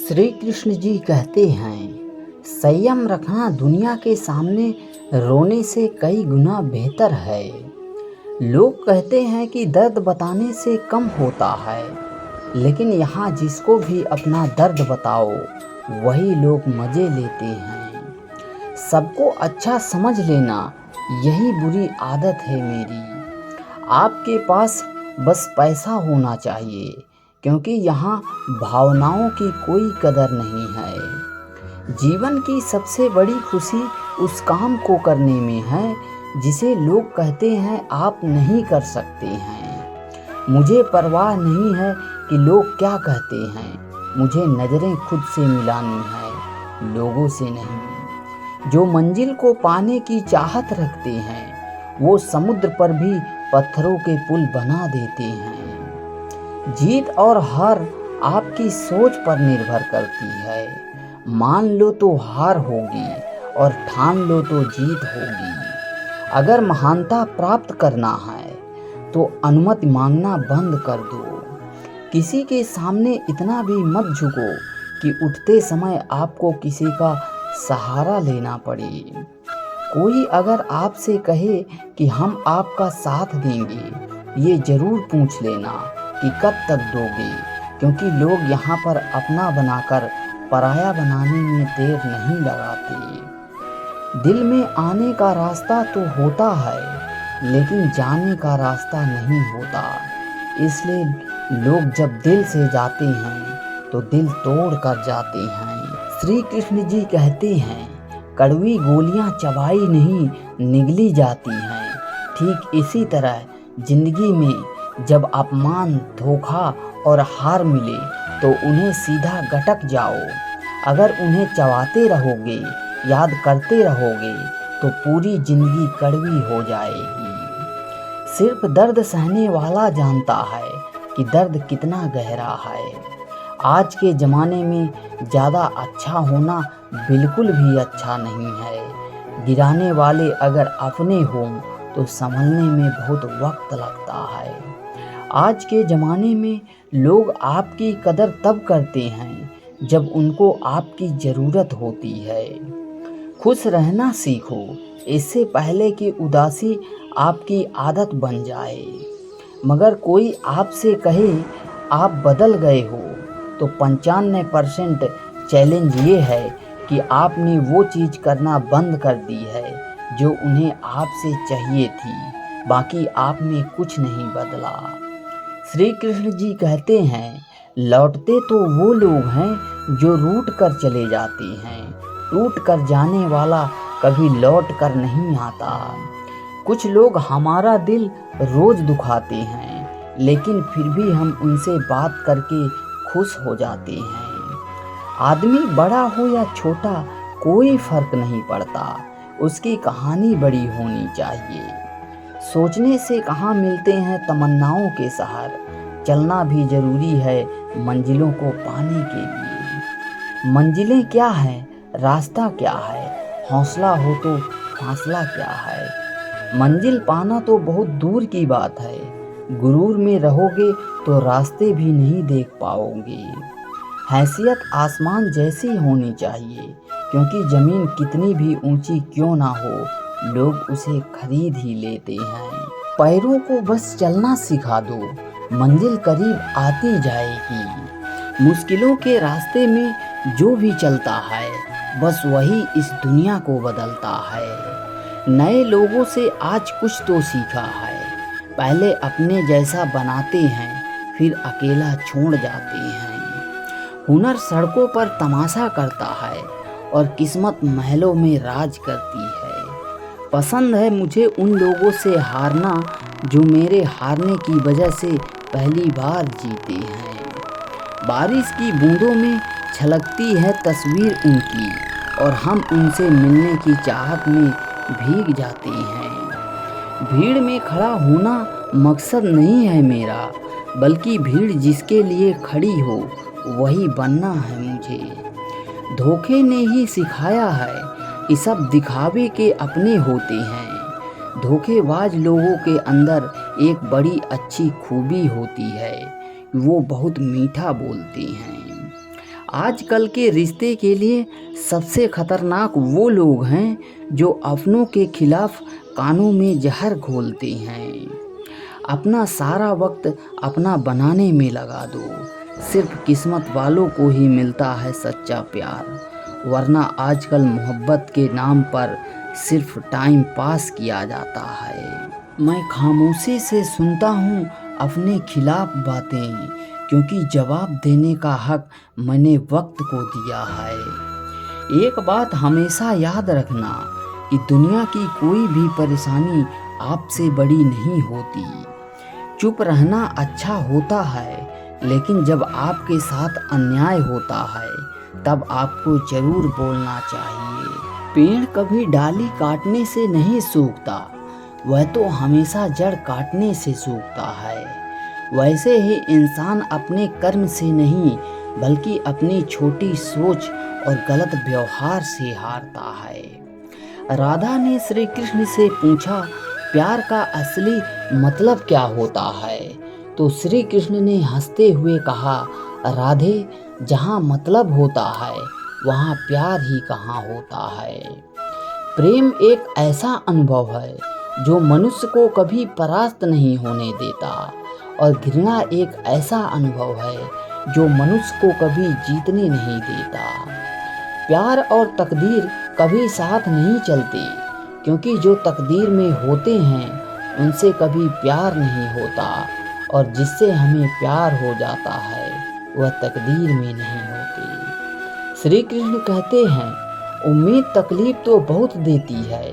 श्री कृष्ण जी कहते हैं, संयम रखना दुनिया के सामने रोने से कई गुना बेहतर है। लोग कहते हैं कि दर्द बताने से कम होता है, लेकिन यहाँ जिसको भी अपना दर्द बताओ वही लोग मज़े लेते हैं। सबको अच्छा समझ लेना यही बुरी आदत है मेरी। आपके पास बस पैसा होना चाहिए, क्योंकि यहाँ भावनाओं की कोई कदर नहीं है। जीवन की सबसे बड़ी खुशी उस काम को करने में है जिसे लोग कहते हैं आप नहीं कर सकते हैं। मुझे परवाह नहीं है कि लोग क्या कहते हैं, मुझे नज़रें खुद से मिलानी है, लोगों से नहीं। जो मंजिल को पाने की चाहत रखते हैं वो समुद्र पर भी पत्थरों के पुल बना देते हैं। जीत और हार आपकी सोच पर निर्भर करती है। मान लो तो हार होगी और ठान लो तो जीत होगी। अगर महानता प्राप्त करना है तो अनुमति मांगना बंद कर दो। किसी के सामने इतना भी मत झुको कि उठते समय आपको किसी का सहारा लेना पड़े। कोई अगर आपसे कहे कि हम आपका साथ देंगे, ये ज़रूर पूछ लेना कि कब तक दोगे, क्योंकि लोग यहाँ पर अपना बनाकर पराया बनाने में देर नहीं लगाते। दिल में आने का रास्ता तो होता है, लेकिन जाने का रास्ता नहीं होता। इसलिए लोग जब दिल से जाते हैं तो दिल तोड़ कर जाते हैं। श्री कृष्ण जी कहते हैं, कड़वी गोलियां चबाई नहीं निगली जाती हैं। ठीक इसी तरह जिंदगी में जब अपमान, धोखा और हार मिले तो उन्हें सीधा गटक जाओ। अगर उन्हें चबाते रहोगे, याद करते रहोगे तो पूरी जिंदगी कड़वी हो जाएगी। सिर्फ दर्द सहने वाला जानता है कि दर्द कितना गहरा है। आज के ज़माने में ज़्यादा अच्छा होना बिल्कुल भी अच्छा नहीं है। गिराने वाले अगर अपने हों तो संभलने में बहुत वक्त लगता है। आज के ज़माने में लोग आपकी कदर तब करते हैं जब उनको आपकी ज़रूरत होती है। खुश रहना सीखो, इससे पहले कि उदासी आपकी आदत बन जाए। मगर कोई आपसे कहे आप बदल गए हो तो 95% चैलेंज ये है कि आपने वो चीज़ करना बंद कर दी है जो उन्हें आपसे चाहिए थी। बाकी आप में कुछ नहीं बदला। श्री कृष्ण जी कहते हैं, लौटते तो वो लोग हैं जो रूठ कर चले जाते हैं। टूट कर जाने वाला कभी लौट कर नहीं आता। कुछ लोग हमारा दिल रोज़ दुखाते हैं, लेकिन फिर भी हम उनसे बात करके खुश हो जाते हैं। आदमी बड़ा हो या छोटा कोई फ़र्क नहीं पड़ता, उसकी कहानी बड़ी होनी चाहिए। सोचने से कहाँ मिलते हैं तमन्नाओं के शहर, चलना भी ज़रूरी है मंजिलों को पाने के लिए। मंजिलें क्या हैं, रास्ता क्या है, हौसला हो तो फासला क्या है। मंजिल पाना तो बहुत दूर की बात है, गुरूर में रहोगे तो रास्ते भी नहीं देख पाओगे। हैसियत आसमान जैसी होनी चाहिए, क्योंकि ज़मीन कितनी भी ऊंची क्यों ना हो लोग उसे खरीद ही लेते हैं। पैरों को बस चलना सिखा दो, मंजिल करीब आती जाएगी। मुश्किलों के रास्ते में जो भी चलता है बस वही इस दुनिया को बदलता है। नए लोगों से आज कुछ तो सीखा है। पहले अपने जैसा बनाते हैं, फिर अकेला छोड़ जाते हैं। हुनर सड़कों पर तमाशा करता है और किस्मत महलों में राज करती है। पसंद है मुझे उन लोगों से हारना जो मेरे हारने की वजह से पहली बार जीते हैं। बारिश की बूंदों में छलकती है तस्वीर उनकी और हम उनसे मिलने की चाहत में भीग जाते हैं। भीड़ में खड़ा होना मकसद नहीं है मेरा, बल्कि भीड़ जिसके लिए खड़ी हो वही बनना है मुझे। धोखे ने ही सिखाया है कि सब दिखावे के अपने होते हैं। धोखेबाज लोगों के अंदर एक बड़ी अच्छी खूबी होती है, वो बहुत मीठा बोलते हैं। आजकल के रिश्ते के लिए सबसे खतरनाक वो लोग हैं जो अपनों के खिलाफ कानों में जहर घोलते हैं। अपना सारा वक्त अपना बनाने में लगा दो, सिर्फ किस्मत वालों को ही मिलता है सच्चा प्यार, वरना आजकल मोहब्बत के नाम पर सिर्फ टाइम पास किया जाता है। मैं खामोशी से सुनता हूँ अपने खिलाफ बातें, क्योंकि जवाब देने का हक मैंने वक्त को दिया है। एक बात हमेशा याद रखना कि दुनिया की कोई भी परेशानी आपसे बड़ी नहीं होती। चुप रहना अच्छा होता है, लेकिन जब आपके साथ अन्याय होता है तब आपको जरूर बोलना चाहिए। पेड़ कभी डाली काटने से नहीं सूखता, वह तो हमेशा जड़ काटने से सूखता है। वैसे ही इंसान अपने कर्म से नहीं बल्कि अपनी छोटी सोच और गलत व्यवहार से हारता है। राधा ने श्री कृष्ण से पूछा, प्यार का असली मतलब क्या होता है? तो श्री कृष्ण ने हंसते हुए कहा, राधे, जहाँ मतलब होता है वहाँ प्यार ही कहाँ होता है। प्रेम एक ऐसा अनुभव है जो मनुष्य को कभी परास्त नहीं होने देता, और घृणा एक ऐसा अनुभव है जो मनुष्य को कभी जीतने नहीं देता। प्यार और तकदीर कभी साथ नहीं चलते, क्योंकि जो तकदीर में होते हैं उनसे कभी प्यार नहीं होता, और जिससे हमें प्यार हो जाता है वह तकदीर में नहीं होती। श्री कृष्ण कहते हैं, उम्मीद तकलीफ तो बहुत देती है,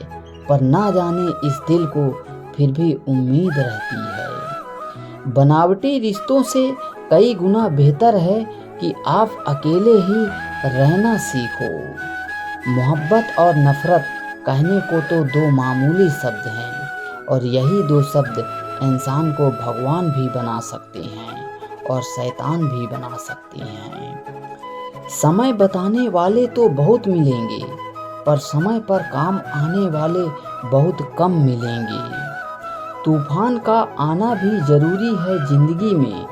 पर ना जाने इस दिल को फिर भी उम्मीद रहती है। बनावटी रिश्तों से कई गुना बेहतर है कि आप अकेले ही रहना सीखो। मोहब्बत और नफरत कहने को तो दो मामूली शब्द हैं, और यही दो शब्द इंसान को भगवान भी बना सकते हैं और शैतान भी बना सकते हैं। समय बताने वाले तो बहुत मिलेंगे, पर समय पर काम आने वाले बहुत कम मिलेंगे। तूफान का आना भी जरूरी है जिंदगी में,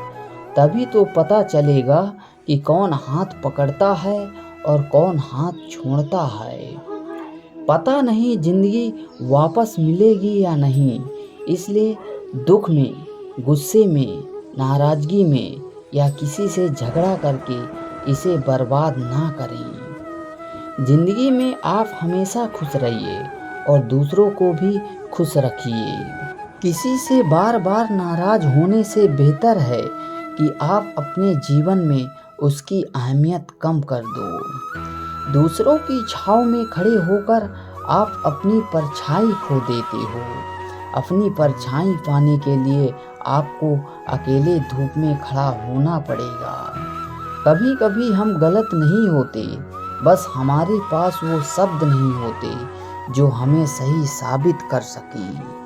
तभी तो पता चलेगा कि कौन हाथ पकड़ता है और कौन हाथ छोड़ता है। पता नहीं जिंदगी वापस मिलेगी या नहीं, इसलिए दुख में, गुस्से में, नाराजगी में या किसी से झगड़ा करके इसे बर्बाद ना करें। जिंदगी में आप हमेशा खुश रहिए और दूसरों को भी खुश रखिए। किसी से बार बार नाराज होने से बेहतर है कि आप अपने जीवन में उसकी अहमियत कम कर दो। दूसरों की छाव में खड़े होकर आप अपनी परछाई खो देते हो। अपनी परछाई पाने के लिए आपको अकेले धूप में खड़ा होना पड़ेगा। कभी कभी हम गलत नहीं होते, बस हमारे पास वो शब्द नहीं होते जो हमें सही साबित कर सकें।